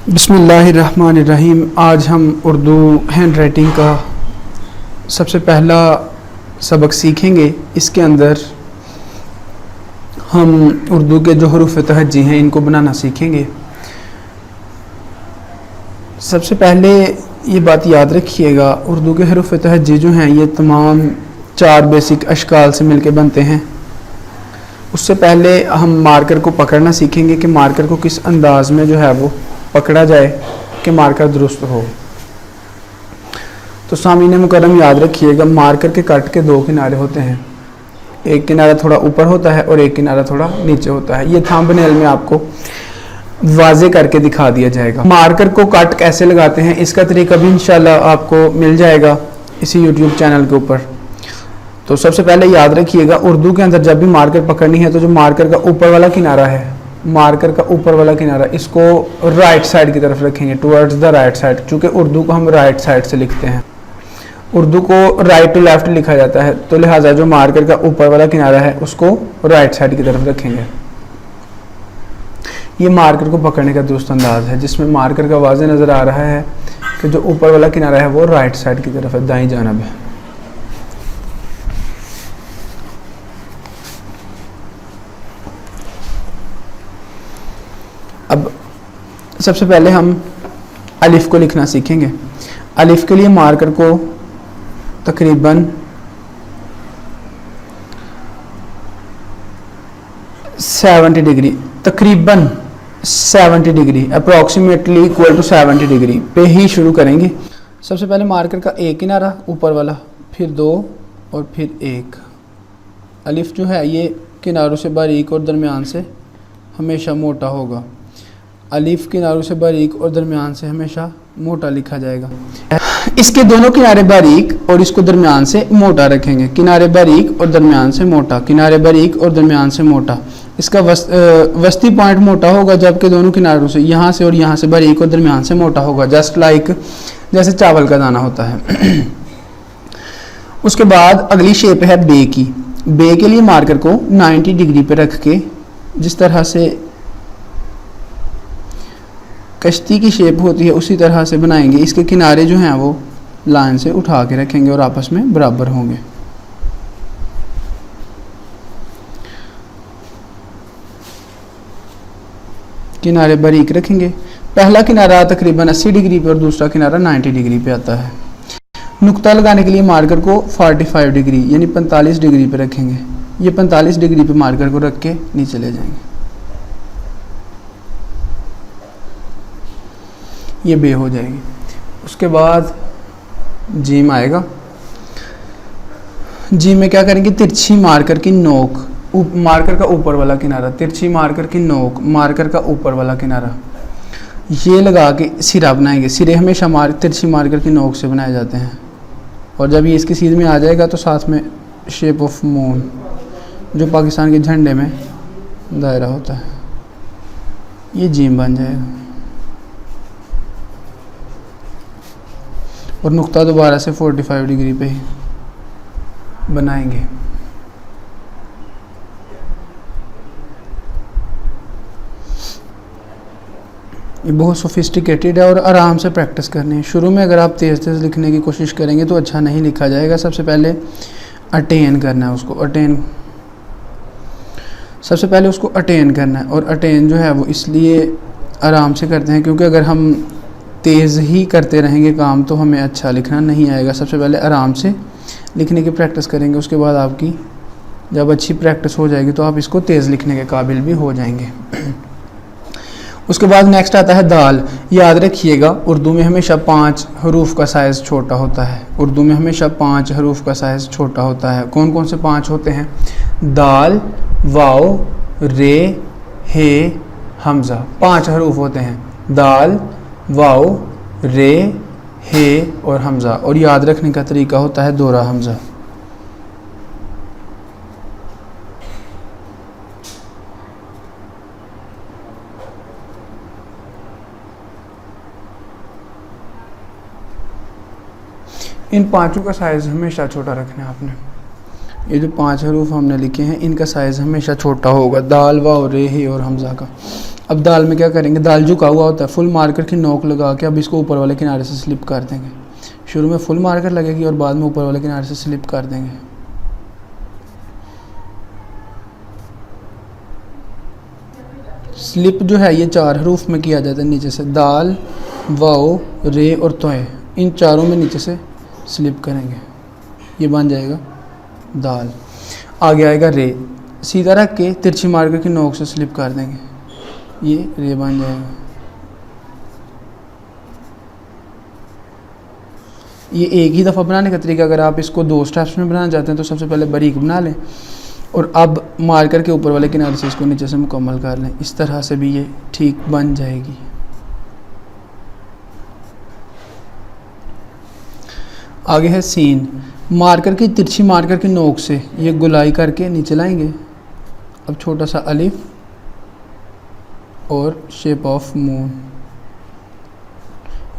बिस्मिल्लाहिर्रहमानिर्रहीम। आज हम उर्दू हैंड राइटिंग का सबसे पहला सबक सीखेंगे। इसके अंदर हम उर्दू के जो हरूफ तहज्जी हैं इनको बनाना सीखेंगे। सबसे पहले ये बात याद रखिएगा, उर्दू के हरूफ तहज्जी जो हैं ये तमाम 4 बेसिक अशकाल से मिलके बनते हैं। उससे पहले हम मार्कर को पकड़ना सीखेंगे कि मार्कर को किस अंदाज में जो है वो पकड़ा जाए कि मार्कर दुरुस्त हो। तो सामीने मुकर्रम याद रखिएगा, मार्कर के कट के 2 किनारे होते हैं। एक किनारा थोड़ा ऊपर होता है और एक किनारा थोड़ा नीचे होता है। ये थंबनेल में आपको वाजे करके दिखा दिया जाएगा। मार्कर को कट कैसे लगाते हैं इसका तरीका भी इंशाल्लाह आपको मिल जाएगा इसी यूट्यूब चैनल के ऊपर। तो सबसे पहले याद रखिएगा, उर्दू के अंदर जब भी मार्कर पकड़नी है तो जो मार्कर का ऊपर वाला किनारा है, मार्कर का ऊपर वाला किनारा, इसको राइट साइड की तरफ रखेंगे, टुवर्ड्स द राइट साइड। चूँकि उर्दू को हम राइट साइड से लिखते हैं, उर्दू को राइट टू लेफ्ट लिखा जाता है, तो लिहाजा जो मार्कर का ऊपर वाला किनारा है उसको राइट साइड की तरफ रखेंगे। ये मार्कर को पकड़ने का दुरुस्त अंदाज है, जिसमें मार्कर का वाज़े नज़र आ रहा है कि जो ऊपर वाला किनारा है वो राइट साइड की तरफ है, दाईं जानब है। अब सबसे पहले हम अलिफ को लिखना सीखेंगे। अलिफ के लिए मार्कर को तकरीबन 70 डिग्री, तकरीबन 70 डिग्री, अप्रॉक्सीमेटली इक्वल टू 70 डिग्री पे ही शुरू करेंगे। सबसे पहले मार्कर का एक किनारा ऊपर वाला, फिर 2 और फिर 1। अलिफ जो है ये किनारों से बारीक और दरमियान से हमेशा मोटा होगा। अलिफ किनारों से बारीक और दरमियान से हमेशा मोटा लिखा जाएगा। इसके दोनों किनारे बारीक और इसको दरमियान से मोटा रखेंगे। किनारे बारीक और दरमियान से मोटा, किनारे बारीक और दरमियान से मोटा। इसका वस्ती पॉइंट मोटा होगा, जबकि दोनों किनारों से, यहाँ से और यहाँ से बारीक और दरमियान से मोटा होगा, जस्ट लाइक जैसे चावल का दाना होता है। उसके बाद अगली शेप है बे की। बे के लिए मार्कर को 90 डिग्री पे रख के, जिस तरह से कश्ती की शेप होती है उसी तरह से बनाएंगे। इसके किनारे जो हैं वो लाइन से उठा के रखेंगे और आपस में बराबर होंगे। किनारे बारीक रखेंगे। पहला किनारा तकरीबन 80 डिग्री पे और दूसरा किनारा 90 डिग्री पे आता है। नुक्ता लगाने के लिए मार्कर को 45 डिग्री यानी 45 डिग्री पे रखेंगे। ये 45 डिग्री पे मार्कर को रख के नीचे ले जाएंगे। ये बे हो जाएगी। उसके बाद जीम आएगा। जीम में क्या करेंगे, तिरछी मार्कर की नोक, मार्कर का ऊपर वाला किनारा, तिरछी मार्कर की नोक, मार्कर का ऊपर वाला किनारा, ये लगा के सिरा बनाएंगे। सिरे हमेशा तिरछी मार्कर की नोक से बनाए जाते हैं। और जब ये इसकी सीध में आ जाएगा तो साथ में शेप ऑफ मून, जो पाकिस्तान के झंडे में दायरा होता है, ये जीम बन जाएगा। और नुक्ता दोबारा से 45 डिग्री पे ही बनाएंगे। ये बहुत सोफिस्टिकेटेड है और आराम से प्रैक्टिस करनी है। शुरू में अगर आप तेज़ तेज़ लिखने की कोशिश करेंगे तो अच्छा नहीं लिखा जाएगा। सबसे पहले अटेन करना है उसको, सबसे पहले उसको अटेन करना है। और अटेन जो है वो इसलिए आराम से करते हैं क्योंकि अगर हम तेज़ ही करते रहेंगे काम तो हमें अच्छा लिखना नहीं आएगा। सबसे पहले आराम से लिखने की प्रैक्टिस करेंगे, उसके बाद आपकी जब अच्छी प्रैक्टिस हो जाएगी तो आप इसको तेज़ लिखने के काबिल भी हो जाएंगे। उसके बाद नेक्स्ट आता है दाल। याद रखिएगा, उर्दू में हमेशा 5 हरूफ का साइज़ छोटा होता है। उर्दू में हमेशा 5 हरूफ का साइज़ छोटा होता है। कौन कौन से 5 होते हैं? दाल, वाव, रे, हे, हमज़ा। 5 हरूफ होते हैं, दाल, वाव, रे, हे और हमज़ा। और याद रखने का तरीका होता है दोहरा हमज़ा। इन 5 का साइज़ हमेशा छोटा रखना है आपने। ये जो 5 हरूफ हमने लिखे हैं इनका साइज़ हमेशा छोटा होगा, दाल, वाव, रे, हे और हमज़ा का। अब दाल में क्या करेंगे, दाल झुका हुआ होता है, फुल मार्कर की नोक लगा के अब इसको ऊपर वाले किनारे से स्लिप कर देंगे। शुरू में फुल मार्कर लगेगी और बाद में ऊपर वाले किनारे से स्लिप कर देंगे। स्लिप जो है ये 4 हरूफ में किया जाता है नीचे से, दाल, वाओ, रे और तोय, इन चारों में नीचे से स्लिप करेंगे, ये बन जाएगा दाल। आगे आएगा रे, सीधा रख के तिरछी मार्कर की नोक से स्लिप कर देंगे, ये रे बन जाएगा। ये एक ही दफ़ा बनाने का तरीका, अगर आप इसको 2 स्टेप्स में बनाना चाहते हैं तो सबसे पहले बारीक बना लें और अब मार्कर के ऊपर वाले किनारे से इसको नीचे से मुकम्मल कर लें। इस तरह से भी ये ठीक बन जाएगी। आगे है सीन, मार्कर की तिरछी मार्कर की नोक से ये गुलाई करके नीचे लाएंगे। अब छोटा सा अलिफ और शेप ऑफ मून,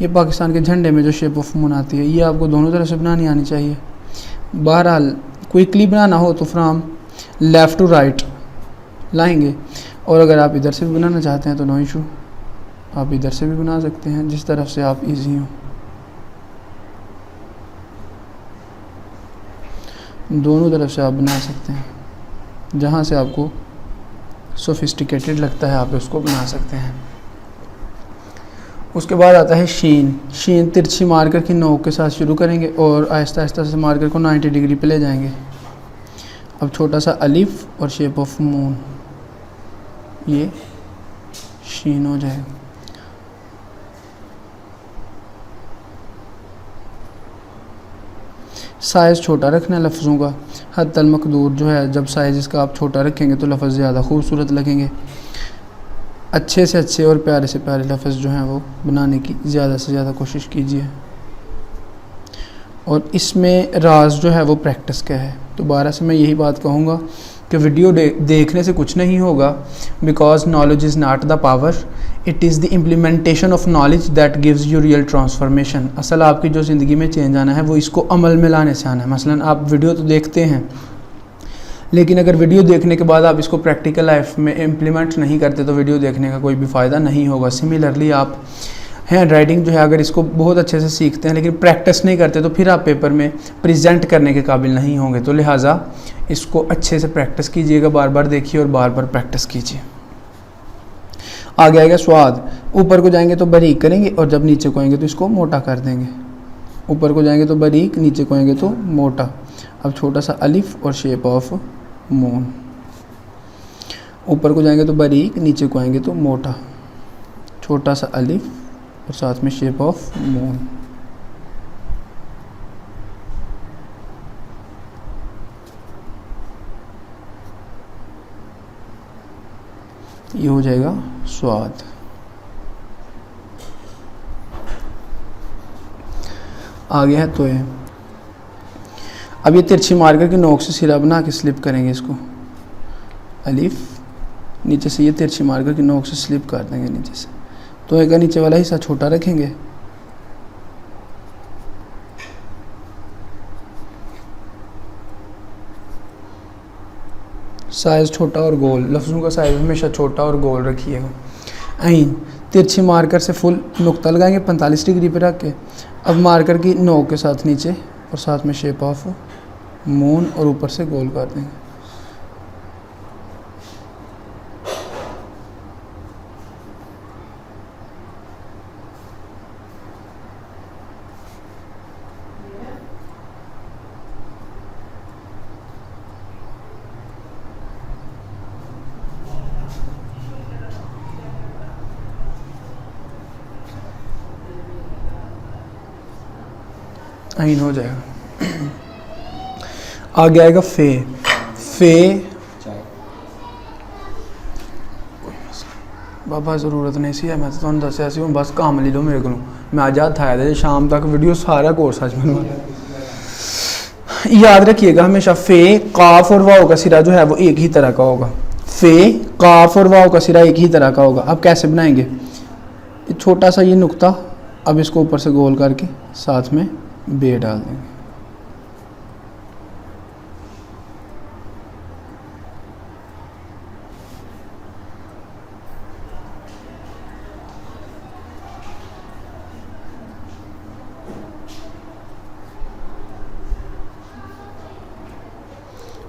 ये पाकिस्तान के झंडे में जो शेप ऑफ मून आती है ये आपको दोनों तरफ से बनानी आनी चाहिए। बहरहाल क्विकली बनाना हो तो फ्रॉम लेफ़्ट टू राइट लाएंगे, और अगर आप इधर से भी बनाना चाहते हैं तो नो इशू, आप इधर से भी बना सकते हैं, जिस तरफ से आप इजी हो। दोनों तरफ से आप बना सकते हैं, जहाँ से आपको सोफिस्टिकेटेड लगता है आप उसको बना सकते हैं। उसके बाद आता है शीन, शीन तिरछी मार्कर की नोक के साथ शुरू करेंगे और आहिस्ता आहिस्ता से मार्कर को 90 डिग्री पे ले जाएंगे। अब छोटा सा अलिफ और शेप ऑफ मून, ये शीन हो जाएगा। साइज़ छोटा रखना है लफ्ज़ों का, हद अल मकदूर जो है, जब साइज़ इसका आप छोटा रखेंगे तो लफ्ज़ ज़्यादा खूबसूरत लगेंगे। अच्छे से अच्छे और प्यारे से प्यारे लफ्ज़ जो हैं वो बनाने की ज़्यादा से ज़्यादा कोशिश कीजिए। और इसमें राज जो है वो प्रैक्टिस का है। दोबारा से मैं यही बात कहूँगा कि वीडियो देखने से कुछ नहीं होगा, because knowledge is not the power, it is the implementation of knowledge that gives you real transformation. असल आपकी जो ज़िंदगी में चेंज आना है वो इसको अमल में लाने से आना है। मसलन आप वीडियो तो देखते हैं, लेकिन अगर वीडियो देखने के बाद आप इसको प्रैक्टिकल लाइफ में इम्प्लीमेंट नहीं करते तो वीडियो देखने का कोई भी फ़ायदा नहीं होगा। सिमिलरली आप हैंड राइटिंग जो है अगर इसको बहुत अच्छे से सीखते हैं लेकिन प्रैक्टिस नहीं करते तो फिर आप पेपर में प्रेजेंट करने के काबिल नहीं होंगे। तो लिहाजा इसको अच्छे से प्रैक्टिस कीजिएगा, बार बार देखिए और बार बार प्रैक्टिस कीजिए। आगे आएगा स्वाद, ऊपर को जाएंगे तो बारीक करेंगे और जब नीचे को आएंगे तो इसको मोटा कर देंगे। ऊपर को जाएंगे तो बारीक, नीचे को आएंगे तो मोटा। अब छोटा सा अलिफ और शेप ऑफ मून, ऊपर को जाएंगे तो बारीक, नीचे को आएंगे तो मोटा, छोटा सा अलिफ और साथ में शेप ऑफ मून। ये हो जाएगा स्वाद। आगे है तो ये, अब ये तिरछी मार्कर की नोक से सिरा बना के स्लिप करेंगे इसको, अलिफ, नीचे से ये तिरछी मार्कर की नोक से स्लिप कर देंगे नीचे से। तो एक नीचे वाला हिस्सा छोटा रखेंगे, साइज़ छोटा और गोल, लफ्ज़ों का साइज़ हमेशा छोटा और गोल रखिएगा। आइन तिरछी मार्कर से फुल नुक्ता लगाएंगे 45 डिग्री पे रख के। अब मार्कर की नोक के साथ नीचे और साथ में शेप ऑफ मून और ऊपर से गोल कर देंगे। आइन हो जाएगा। आगे आएगा फे, फे बाबा ज़रूरत नहीं सी है, मैं तो तुहानू दस्या सी, बस काम ले लो मेरे को, मैं अज हत्थ आया था शाम तक वीडियो सारा कोर्स आज बनवा। याद रखिएगा हमेशा फे, काफ और वाव का सिरा जो है वो एक ही तरह का होगा। फे, काफ और वाव का सिरा एक ही तरह का होगा। अब कैसे बनाएंगे, छोटा सा ये नुक्ता, अब इसको ऊपर से गोल करके साथ में बे डाल देंगे।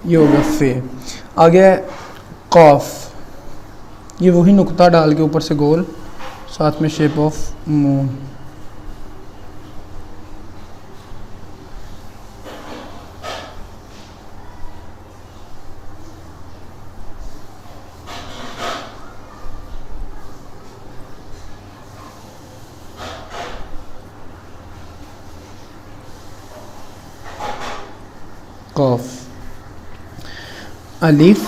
ये हो गया फे। आ गया कॉफ, ये वही नुक्ता डाल के ऊपर से गोल, साथ में शेप ऑफ मून। कॉफ, अलिफ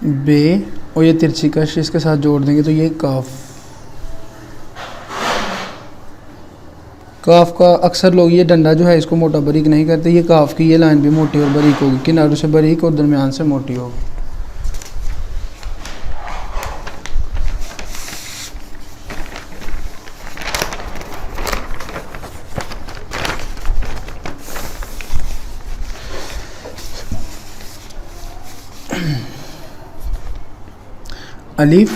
बे और ये तिरछी कश इसके साथ जोड़ देंगे तो ये काफ। काफ का अक्सर लोग ये डंडा जो है इसको मोटा बारीक नहीं करते, ये काफ की ये लाइन भी मोटी और बारीक होगी, किनारों से बारीक और दरमियान से मोटी होगी। अलिफ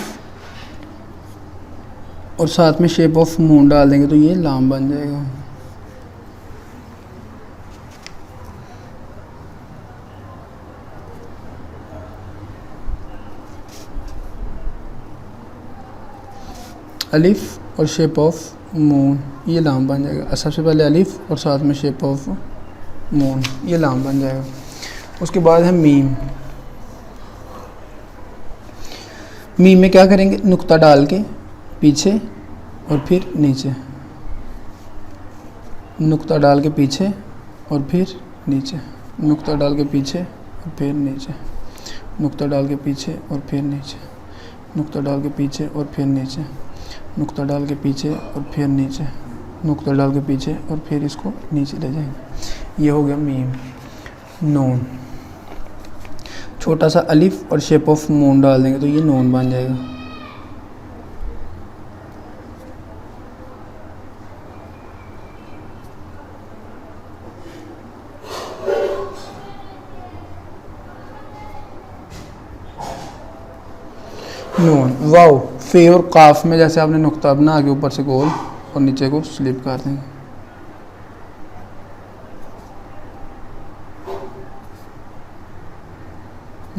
और साथ में शेप ऑफ मून डाल देंगे तो ये लाम बन जाएगा। अलिफ और शेप ऑफ मून, ये लाम बन जाएगा। सबसे पहले अलिफ और साथ में शेप ऑफ मून, ये लाम बन जाएगा। उसके बाद है मीम। मीम में क्या करेंगे, नुक्ता डाल के पीछे और फिर नीचे, नुक्ता डाल के पीछे और फिर नीचे, नुक्ता डाल के पीछे और फिर नीचे, नुक्ता डाल के पीछे और फिर नीचे, नुक्ता डाल के पीछे और फिर नीचे, नुक्ता डाल के पीछे और फिर नीचे, नुक्ता डाल के पीछे और फिर इसको नीचे ले जाएंगे। ये हो गया मीम। नून, छोटा सा अलिफ और शेप ऑफ मून डाल देंगे तो ये नून बन जाएगा। नून। वाओ, फे और काफ में जैसे आपने नुक्ता बना के ऊपर से गोल और नीचे को स्लिप कर देंगे।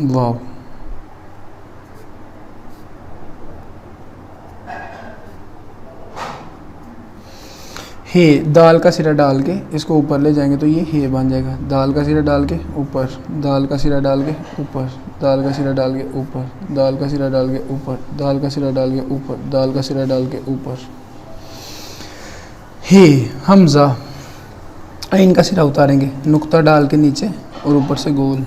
वाओ, हे, दाल का सिरा डाल के इसको ऊपर ले जाएंगे तो ये हे बन जाएगा। दाल का सिरा डाल के ऊपर, दाल का सिरा डाल के ऊपर, दाल का सिरा डाल के ऊपर, दाल का सिरा डाल के ऊपर, दाल का सिरा डाल के ऊपर, दाल का सिरा डाल के ऊपर। हे हमजा, आइन का सिरा उतारेंगे, नुक्ता डाल के नीचे और ऊपर से गोल,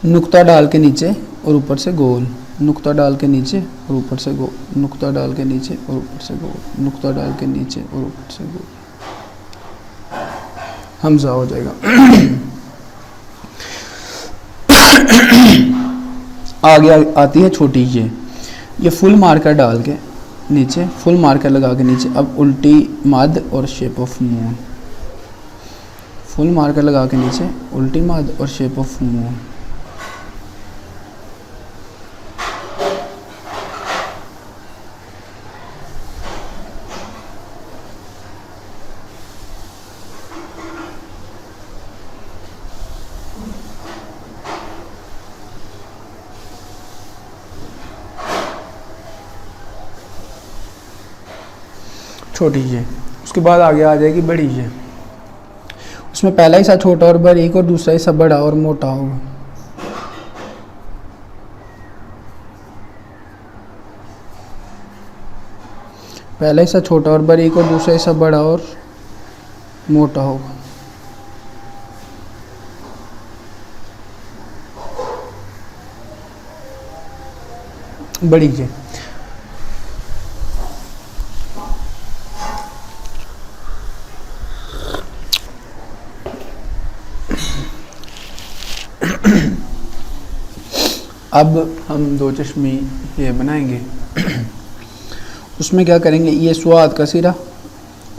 नुक्ता डाल के नीचे और ऊपर से गोल, नुक्ता डाल के नीचे और ऊपर से गोल, नुक्ता डाल के नीचे और ऊपर से गोल, नुक्ता डाल के नीचे और ऊपर से गोल। हमजा हो जाएगा। आगे आती है छोटी ये फुल मार्कर डाल के नीचे, फुल मार्कर लगा के नीचे, अब उल्टी मद और shape of moon, full marker लगा के नीचे उल्टी मद और शेप ऑफ मून। छोटी ये, उसके बाद आगे आ जाएगी बड़ी ये, उसमें पहला हिस्सा छोटा और बारीक और दूसरा हिस्सा बड़ा और मोटा होगा। पहला हिस्सा छोटा और बारीक और दूसरा हिस्सा बड़ा और मोटा होगा। बड़ी ये, अब हम दो चश्मी ये बनाएंगे। उसमें क्या करेंगे, ये स्वाद का सिरा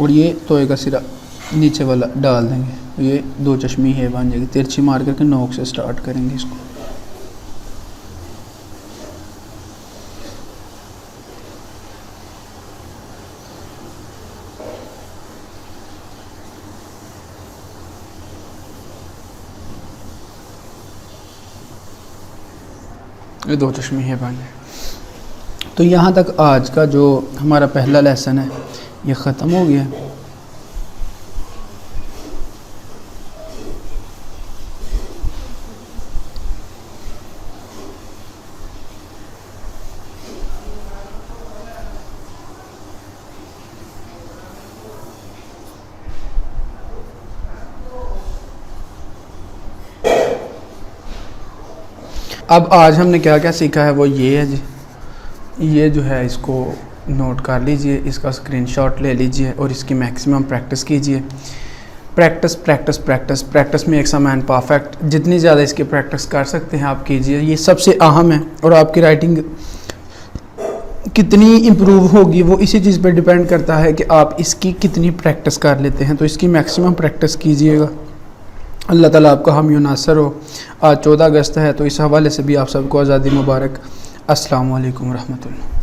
और ये तोय का सिरा नीचे वाला डाल देंगे तो ये दो चश्मी है बन जाएगी। तिरछी मार करके नोक से स्टार्ट करेंगे इसको। ये 2 चश्मे ये बन गए। तो यहाँ तक आज का जो हमारा पहला लेसन है ये ख़त्म हो गया। अब आज हमने क्या क्या सीखा है वो ये है जी, ये जो है इसको नोट कर लीजिए, इसका स्क्रीनशॉट ले लीजिए और इसकी मैक्सिमम प्रैक्टिस कीजिए। Practice practice practice practice makes a man perfect. जितनी ज़्यादा इसकी प्रैक्टिस कर सकते हैं आप कीजिए, ये सबसे अहम है। और आपकी राइटिंग कितनी इम्प्रूव होगी वो इसी चीज़ पर डिपेंड करता है कि आप इसकी कितनी प्रैक्टिस कर लेते हैं। तो इसकी मैक्सिमम प्रैक्टिस कीजिएगा। अल्लाह ताला आपका हामी नासर हो। आज 14 अगस्त है तो इस हवाले से भी आप सबको आज़ादी मुबारक। अस्सलामु अलैकुम रहमतुल्लाह।